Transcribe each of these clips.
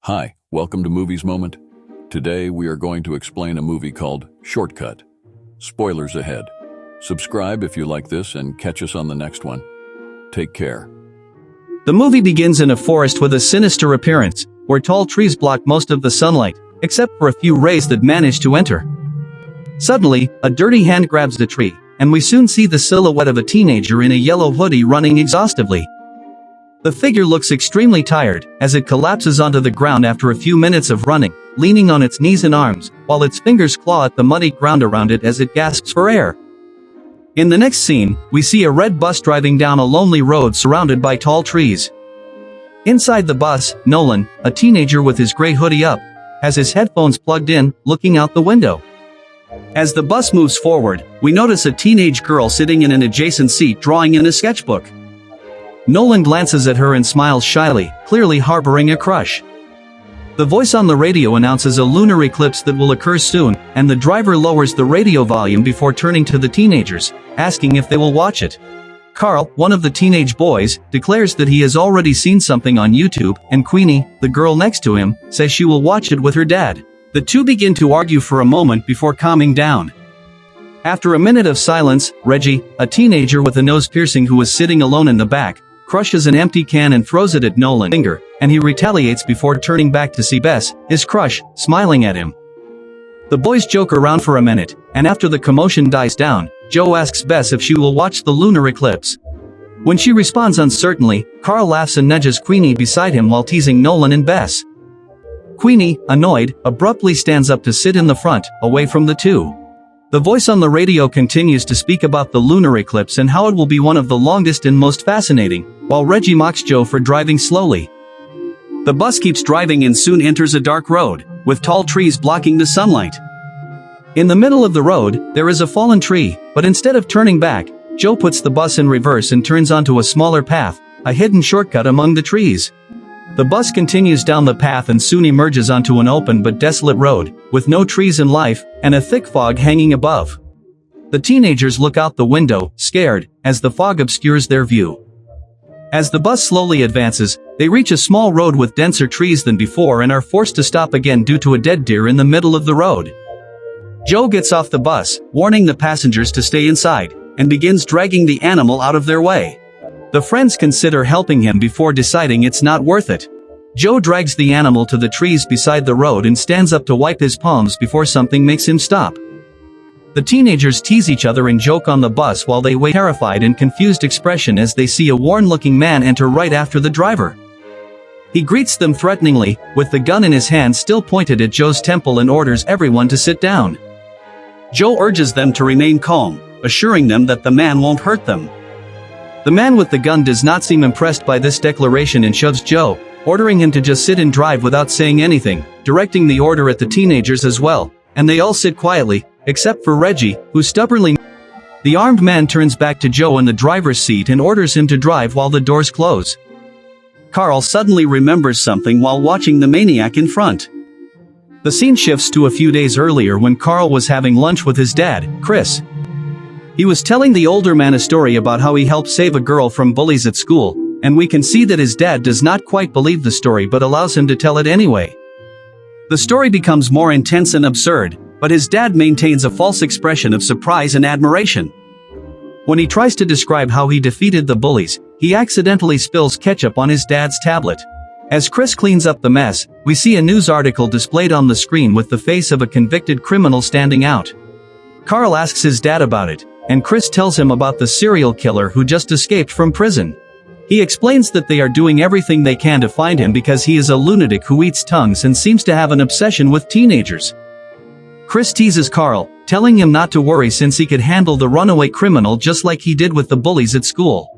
Hi, welcome to Movies Moment. Today we are going to explain a movie called Shortcut. Spoilers ahead. Subscribe if you like this and catch us on the next one. Take care. The movie begins in a forest with a sinister appearance, where tall trees block most of the sunlight, except for a few rays that manage to enter. Suddenly, a dirty hand grabs the tree, and we soon see the silhouette of a teenager in a yellow hoodie running exhaustively. The figure looks extremely tired, as it collapses onto the ground after a few minutes of running, leaning on its knees and arms, while its fingers claw at the muddy ground around it as it gasps for air. In the next scene, we see a red bus driving down a lonely road surrounded by tall trees. Inside the bus, Nolan, a teenager with his gray hoodie up, has his headphones plugged in, looking out the window. As the bus moves forward, we notice a teenage girl sitting in an adjacent seat drawing in a sketchbook. Nolan glances at her and smiles shyly, clearly harboring a crush. The voice on the radio announces a lunar eclipse that will occur soon, and the driver lowers the radio volume before turning to the teenagers, asking if they will watch it. Carl, one of the teenage boys, declares that he has already seen something on YouTube, and Queenie, the girl next to him, says she will watch it with her dad. The two begin to argue for a moment before calming down. After a minute of silence, Reggie, a teenager with a nose piercing who was sitting alone in the back, crushes an empty can and throws it at Nolan's finger, and he retaliates before turning back to see Bess, his crush, smiling at him. The boys joke around for a minute, and after the commotion dies down, Joe asks Bess if she will watch the lunar eclipse. When she responds uncertainly, Carl laughs and nudges Queenie beside him while teasing Nolan and Bess. Queenie, annoyed, abruptly stands up to sit in the front, away from the two. The voice on the radio continues to speak about the lunar eclipse and how it will be one of the longest and most fascinating, while Reggie mocks Joe for driving slowly. The bus keeps driving and soon enters a dark road, with tall trees blocking the sunlight. In the middle of the road, there is a fallen tree, but instead of turning back, Joe puts the bus in reverse and turns onto a smaller path, a hidden shortcut among the trees. The bus continues down the path and soon emerges onto an open but desolate road, with no trees in life, and a thick fog hanging above. The teenagers look out the window, scared, as the fog obscures their view. As the bus slowly advances, they reach a small road with denser trees than before and are forced to stop again due to a dead deer in the middle of the road. Joe gets off the bus, warning the passengers to stay inside, and begins dragging the animal out of their way. The friends consider helping him before deciding it's not worth it. Joe drags the animal to the trees beside the road and stands up to wipe his palms before something makes him stop. The teenagers tease each other and joke on the bus while they wait, terrified and confused expression as they see a worn-looking man enter right after the driver. He greets them threateningly, with the gun in his hand still pointed at Joe's temple, and orders everyone to sit down. Joe urges them to remain calm, assuring them that the man won't hurt them. The man with the gun does not seem impressed by this declaration and shoves Joe, ordering him to just sit and drive without saying anything, directing the order at the teenagers as well, and they all sit quietly, except for Reggie, who stubbornly. The armed man turns back to Joe in the driver's seat and orders him to drive while the doors close. Carl suddenly remembers something while watching the maniac in front. The scene shifts to a few days earlier when Carl was having lunch with his dad, Chris. He was telling the older man a story about how he helped save a girl from bullies at school, and we can see that his dad does not quite believe the story but allows him to tell it anyway. The story becomes more intense and absurd, but his dad maintains a false expression of surprise and admiration. When he tries to describe how he defeated the bullies, he accidentally spills ketchup on his dad's tablet. As Chris cleans up the mess, we see a news article displayed on the screen with the face of a convicted criminal standing out. Carl asks his dad about it, and Chris tells him about the serial killer who just escaped from prison. He explains that they are doing everything they can to find him because he is a lunatic who eats tongues and seems to have an obsession with teenagers. Chris teases Carl, telling him not to worry since he could handle the runaway criminal just like he did with the bullies at school.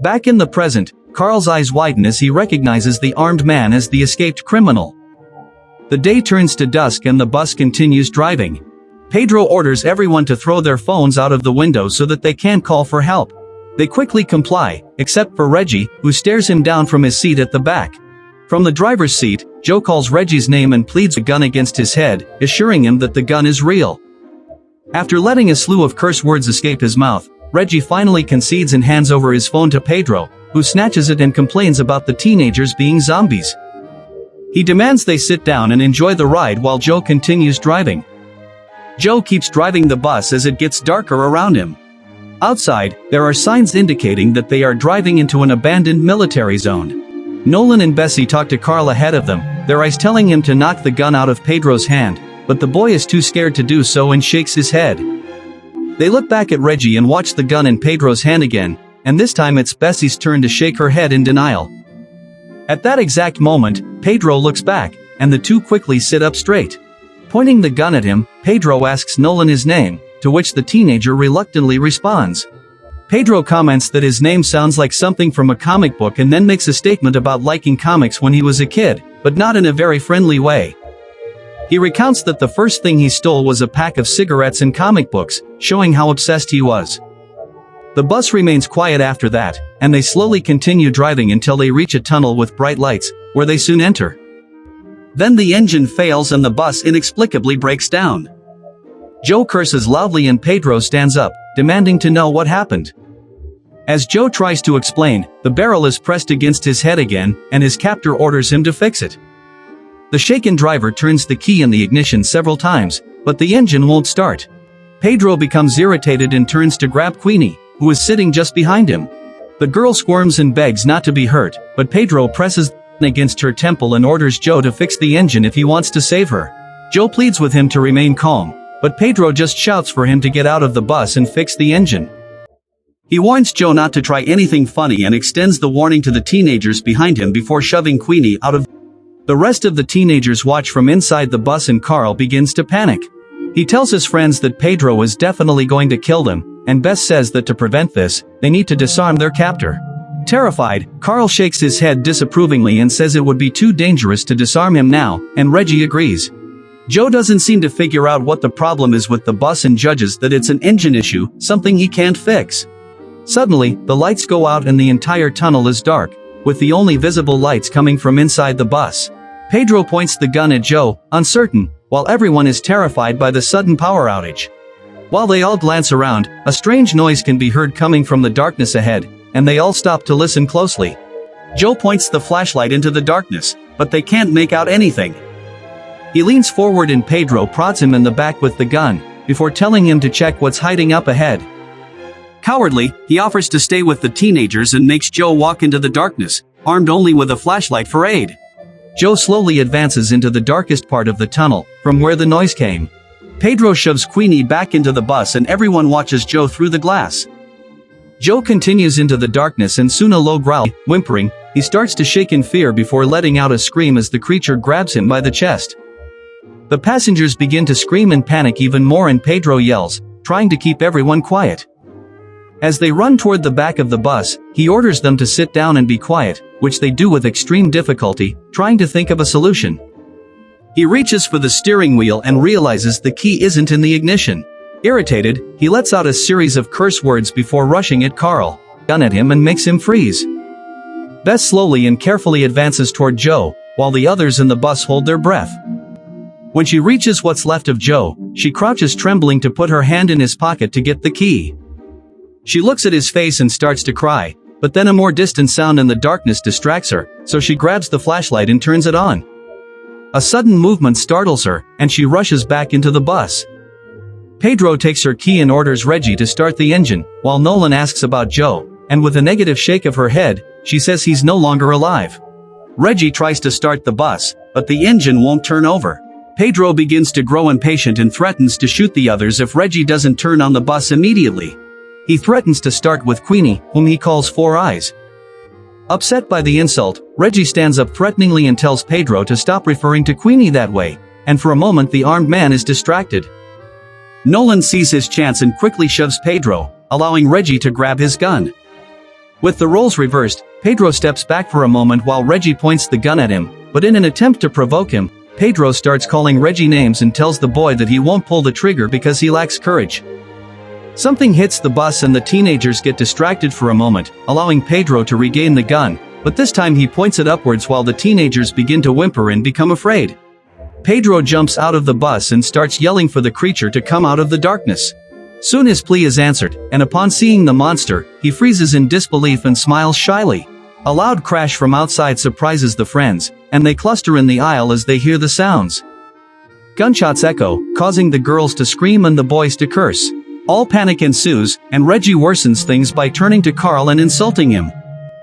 Back in the present, Carl's eyes widen as he recognizes the armed man as the escaped criminal. The day turns to dusk and the bus continues driving. Pedro orders everyone to throw their phones out of the window so that they can call for help. They quickly comply, except for Reggie, who stares him down from his seat at the back. From the driver's seat, Joe calls Reggie's name and pleads a gun against his head, assuring him that the gun is real. After letting a slew of curse words escape his mouth, Reggie finally concedes and hands over his phone to Pedro, who snatches it and complains about the teenagers being zombies. He demands they sit down and enjoy the ride while Joe continues driving. Joe keeps driving the bus as it gets darker around him. Outside, there are signs indicating that they are driving into an abandoned military zone. Nolan and Bessie talk to Carl ahead of them, their eyes telling him to knock the gun out of Pedro's hand, but the boy is too scared to do so and shakes his head. They look back at Reggie and watch the gun in Pedro's hand again, and this time it's Bessie's turn to shake her head in denial. At that exact moment, Pedro looks back, and the two quickly sit up straight. Pointing the gun at him, Pedro asks Nolan his name, to which the teenager reluctantly responds. Pedro comments that his name sounds like something from a comic book and then makes a statement about liking comics when he was a kid, but not in a very friendly way. He recounts that the first thing he stole was a pack of cigarettes and comic books, showing how obsessed he was. The bus remains quiet after that, and they slowly continue driving until they reach a tunnel with bright lights, where they soon enter. Then the engine fails and the bus inexplicably breaks down. Joe curses loudly and Pedro stands up, demanding to know what happened. As Joe tries to explain, the barrel is pressed against his head again, and his captor orders him to fix it. The shaken driver turns the key in the ignition several times, but the engine won't start. Pedro becomes irritated and turns to grab Queenie, who is sitting just behind him. The girl squirms and begs not to be hurt, but Pedro presses against her temple and orders Joe to fix the engine if he wants to save her. Joe pleads with him to remain calm, but Pedro just shouts for him to get out of the bus and fix the engine. He warns Joe not to try anything funny and extends the warning to the teenagers behind him before shoving Queenie out of. The rest of the teenagers watch from inside the bus and Carl begins to panic. He tells his friends that Pedro is definitely going to kill them, and Bess says that to prevent this, they need to disarm their captor. Terrified, Carl shakes his head disapprovingly and says it would be too dangerous to disarm him now, and Reggie agrees. Joe doesn't seem to figure out what the problem is with the bus and judges that it's an engine issue, something he can't fix. Suddenly, the lights go out and the entire tunnel is dark, with the only visible lights coming from inside the bus. Pedro points the gun at Joe, uncertain, while everyone is terrified by the sudden power outage. While they all glance around, a strange noise can be heard coming from the darkness ahead, and they all stop to listen closely. Joe points the flashlight into the darkness, but they can't make out anything. He leans forward and Pedro prods him in the back with the gun, before telling him to check what's hiding up ahead. Cowardly, he offers to stay with the teenagers and makes Joe walk into the darkness, armed only with a flashlight for aid. Joe slowly advances into the darkest part of the tunnel, from where the noise came. Pedro shoves Queenie back into the bus and everyone watches Joe through the glass. Joe continues into the darkness and soon a low growl, whimpering, he starts to shake in fear before letting out a scream as the creature grabs him by the chest. The passengers begin to scream and panic even more and Pedro yells, trying to keep everyone quiet. As they run toward the back of the bus, he orders them to sit down and be quiet, which they do with extreme difficulty, trying to think of a solution. He reaches for the steering wheel and realizes the key isn't in the ignition. Irritated, he lets out a series of curse words before rushing at Carl, gun at him and makes him freeze. Bess slowly and carefully advances toward Joe, while the others in the bus hold their breath. When she reaches what's left of Joe, she crouches trembling to put her hand in his pocket to get the key. She looks at his face and starts to cry, but then a more distant sound in the darkness distracts her, so she grabs the flashlight and turns it on. A sudden movement startles her, and she rushes back into the bus. Pedro takes her key and orders Reggie to start the engine, while Nolan asks about Joe, and with a negative shake of her head, she says he's no longer alive. Reggie tries to start the bus, but the engine won't turn over. Pedro begins to grow impatient and threatens to shoot the others if Reggie doesn't turn on the bus immediately. He threatens to start with Queenie, whom he calls Four Eyes. Upset by the insult, Reggie stands up threateningly and tells Pedro to stop referring to Queenie that way, and for a moment the armed man is distracted. Nolan sees his chance and quickly shoves Pedro, allowing Reggie to grab his gun. With the roles reversed, Pedro steps back for a moment while Reggie points the gun at him, but in an attempt to provoke him, Pedro starts calling Reggie names and tells the boy that he won't pull the trigger because he lacks courage. Something hits the bus and the teenagers get distracted for a moment, allowing Pedro to regain the gun, but this time he points it upwards while the teenagers begin to whimper and become afraid. Pedro jumps out of the bus and starts yelling for the creature to come out of the darkness. Soon his plea is answered, and upon seeing the monster, he freezes in disbelief and smiles shyly. A loud crash from outside surprises the friends, and they cluster in the aisle as they hear the sounds. Gunshots echo, causing the girls to scream and the boys to curse. All panic ensues, and Reggie worsens things by turning to Carl and insulting him.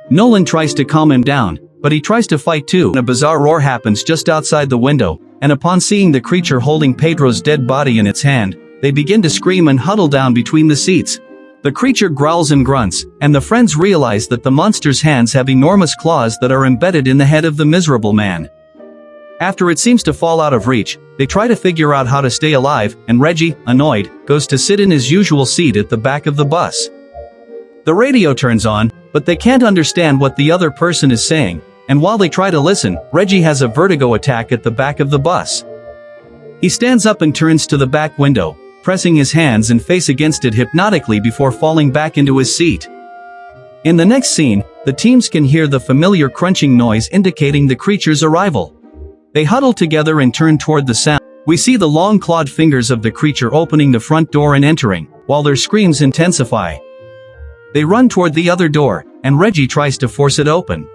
Nolan tries to calm him down, but he tries to fight too. A bizarre roar happens just outside the window, and upon seeing the creature holding Pedro's dead body in its hand, they begin to scream and huddle down between the seats. The creature growls and grunts, and the friends realize that the monster's hands have enormous claws that are embedded in the head of the miserable man. After it seems to fall out of reach, they try to figure out how to stay alive, and Reggie, annoyed, goes to sit in his usual seat at the back of the bus. The radio turns on, but they can't understand what the other person is saying, and while they try to listen, Reggie has a vertigo attack at the back of the bus. He stands up and turns to the back window, pressing his hands and face against it hypnotically before falling back into his seat. In the next scene, the teams can hear the familiar crunching noise indicating the creature's arrival. They huddle together and turn toward the sound. We see the long clawed fingers of the creature opening the front door and entering, while their screams intensify. They run toward the other door, and Reggie tries to force it open.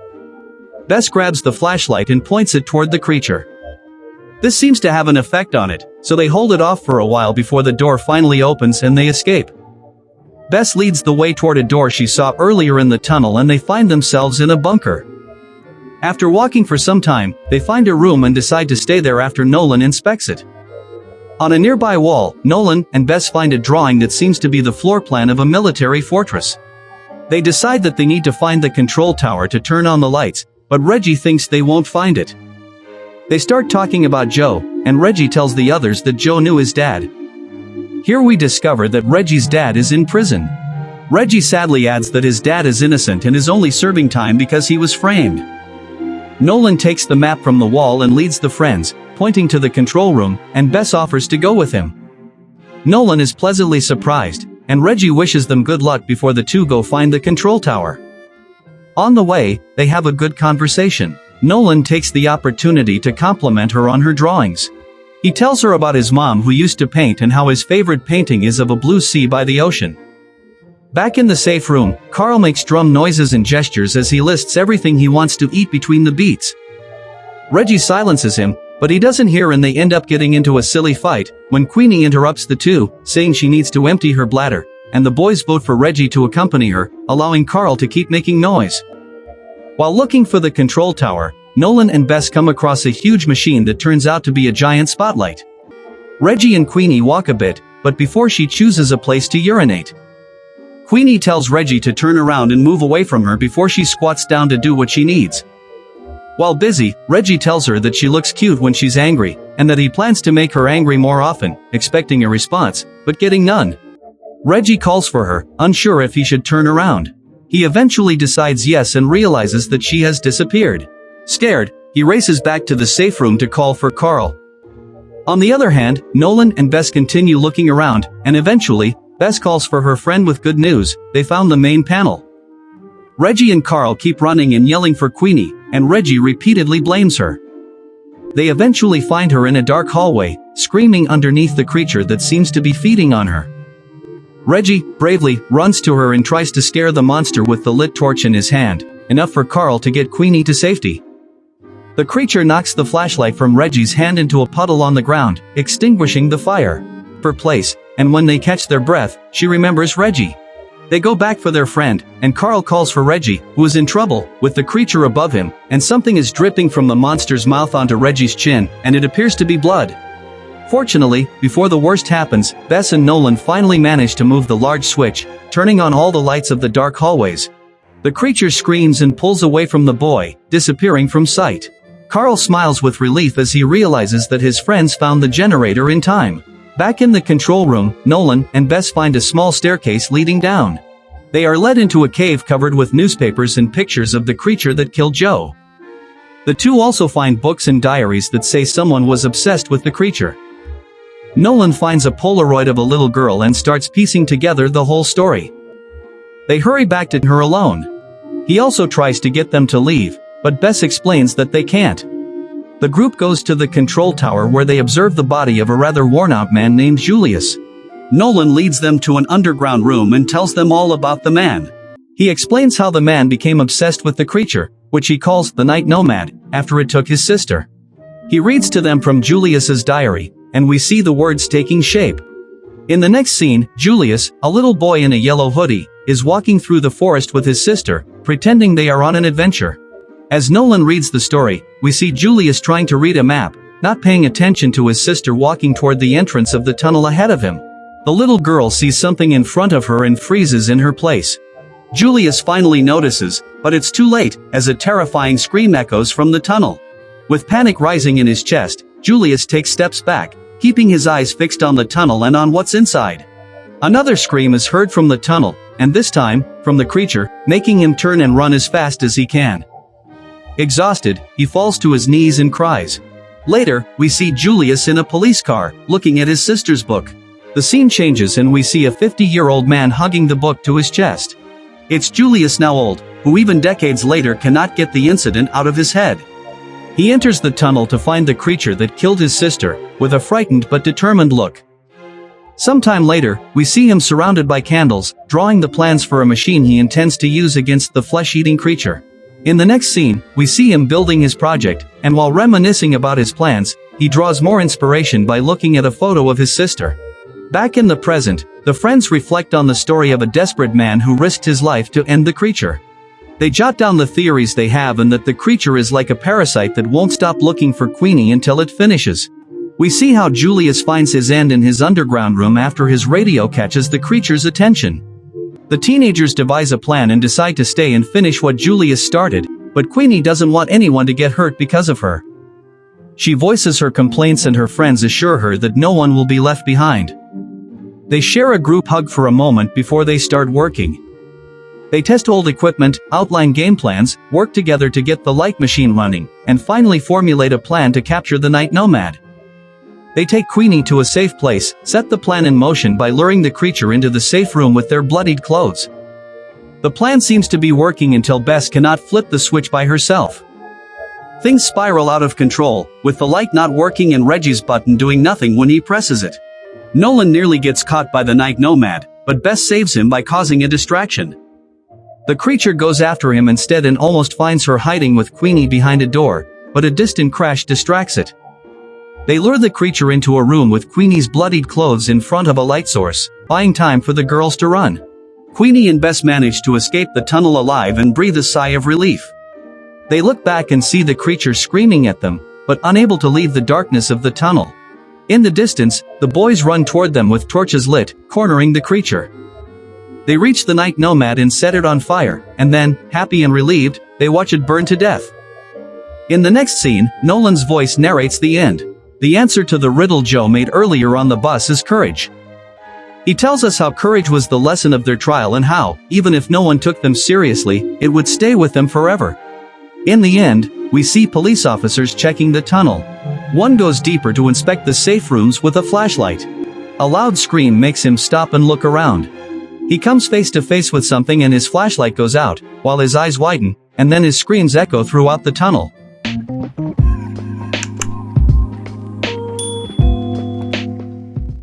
Bess grabs the flashlight and points it toward the creature. This seems to have an effect on it, so they hold it off for a while before the door finally opens and they escape. Bess leads the way toward a door she saw earlier in the tunnel and they find themselves in a bunker. After walking for some time, they find a room and decide to stay there after Nolan inspects it. On a nearby wall, Nolan and Bess find a drawing that seems to be the floor plan of a military fortress. They decide that they need to find the control tower to turn on the lights, but Reggie thinks they won't find it. They start talking about Joe, and Reggie tells the others that Joe knew his dad. Here we discover that Reggie's dad is in prison. Reggie sadly adds that his dad is innocent and is only serving time because he was framed. Nolan takes the map from the wall and leads the friends, pointing to the control room, and Bess offers to go with him. Nolan is pleasantly surprised, and Reggie wishes them good luck before the two go find the control tower. On the way, they have a good conversation. Nolan takes the opportunity to compliment her on her drawings. He tells her about his mom who used to paint and how his favorite painting is of a blue sea by the ocean. Back in the safe room, Carl makes drum noises and gestures as he lists everything he wants to eat between the beats. Reggie silences him, but he doesn't hear and they end up getting into a silly fight, when Queenie interrupts the two, saying she needs to empty her bladder, and the boys vote for Reggie to accompany her, allowing Carl to keep making noise. While looking for the control tower, Nolan and Bess come across a huge machine that turns out to be a giant spotlight. Reggie and Queenie walk a bit, but before she chooses a place to urinate. Queenie tells Reggie to turn around and move away from her before she squats down to do what she needs. While busy, Reggie tells her that she looks cute when she's angry, and that he plans to make her angry more often, expecting a response, but getting none. Reggie calls for her, unsure if he should turn around. He eventually decides yes and realizes that she has disappeared. Scared, he races back to the safe room to call for Carl. On the other hand, Nolan and Bess continue looking around, and eventually, Bess calls for her friend with good news: they found the main panel. Reggie and Carl keep running and yelling for Queenie, and Reggie repeatedly blames her. They eventually find her in a dark hallway, screaming underneath the creature that seems to be feeding on her. Reggie, bravely, runs to her and tries to scare the monster with the lit torch in his hand, enough for Carl to get Queenie to safety. The creature knocks the flashlight from Reggie's hand into a puddle on the ground, extinguishing the fire. For place, and when they catch their breath, she remembers Reggie. They go back for their friend, and Carl calls for Reggie, who is in trouble, with the creature above him, and something is dripping from the monster's mouth onto Reggie's chin, and it appears to be blood. Fortunately, before the worst happens, Bess and Nolan finally manage to move the large switch, turning on all the lights of the dark hallways. The creature screams and pulls away from the boy, disappearing from sight. Carl smiles with relief as he realizes that his friends found the generator in time. Back in the control room, Nolan and Bess find a small staircase leading down. They are led into a cave covered with newspapers and pictures of the creature that killed Joe. The two also find books and diaries that say someone was obsessed with the creature. Nolan finds a Polaroid of a little girl and starts piecing together the whole story. They hurry back to her alone. He also tries to get them to leave, but Bess explains that they can't. The group goes to the control tower where they observe the body of a rather worn-out man named Julius. Nolan leads them to an underground room and tells them all about the man. He explains how the man became obsessed with the creature, which he calls the Night Nomad, after it took his sister. He reads to them from Julius's diary, and we see the words taking shape. In the next scene, Julius, a little boy in a yellow hoodie, is walking through the forest with his sister, pretending they are on an adventure. As Nolan reads the story, we see Julius trying to read a map, not paying attention to his sister walking toward the entrance of the tunnel ahead of him. The little girl sees something in front of her and freezes in her place. Julius finally notices, but it's too late, as a terrifying scream echoes from the tunnel. With panic rising in his chest, Julius takes steps back, keeping his eyes fixed on the tunnel and on what's inside. Another scream is heard from the tunnel, and this time, from the creature, making him turn and run as fast as he can. Exhausted, he falls to his knees and cries. Later, we see Julius in a police car, looking at his sister's book. The scene changes and we see a 50-year-old man hugging the book to his chest. It's Julius, now old, who even decades later cannot get the incident out of his head. He enters the tunnel to find the creature that killed his sister, with a frightened but determined look. Sometime later, we see him surrounded by candles, drawing the plans for a machine he intends to use against the flesh-eating creature. In the next scene, we see him building his project, and while reminiscing about his plans, he draws more inspiration by looking at a photo of his sister. Back in the present, the friends reflect on the story of a desperate man who risked his life to end the creature. They jot down the theories they have and that the creature is like a parasite that won't stop looking for Queenie until it finishes. We see how Julius finds his end in his underground room after his radio catches the creature's attention. The teenagers devise a plan and decide to stay and finish what Julius started, but Queenie doesn't want anyone to get hurt because of her. She voices her complaints and her friends assure her that no one will be left behind. They share a group hug for a moment before they start working. They test old equipment, outline game plans, work together to get the light machine running, and finally formulate a plan to capture the Night Nomad. They take Queenie to a safe place, set the plan in motion by luring the creature into the safe room with their bloodied clothes. The plan seems to be working until Bess cannot flip the switch by herself. Things spiral out of control, with the light not working and Reggie's button doing nothing when he presses it. Nolan nearly gets caught by the Night Nomad, but Bess saves him by causing a distraction. The creature goes after him instead and almost finds her hiding with Queenie behind a door, but a distant crash distracts it. They lure the creature into a room with Queenie's bloodied clothes in front of a light source, buying time for the girls to run. Queenie and Bess manage to escape the tunnel alive and breathe a sigh of relief. They look back and see the creature screaming at them, but unable to leave the darkness of the tunnel. In the distance, the boys run toward them with torches lit, cornering the creature. They reach the Night Nomad and set it on fire, and then, happy and relieved, they watch it burn to death. In the next scene, Nolan's voice narrates the end. The answer to the riddle Joe made earlier on the bus is courage. He tells us how courage was the lesson of their trial and how, even if no one took them seriously, it would stay with them forever. In the end, we see police officers checking the tunnel. One goes deeper to inspect the safe rooms with a flashlight. A loud scream makes him stop and look around. He comes face to face with something and his flashlight goes out, while his eyes widen, and then his screams echo throughout the tunnel.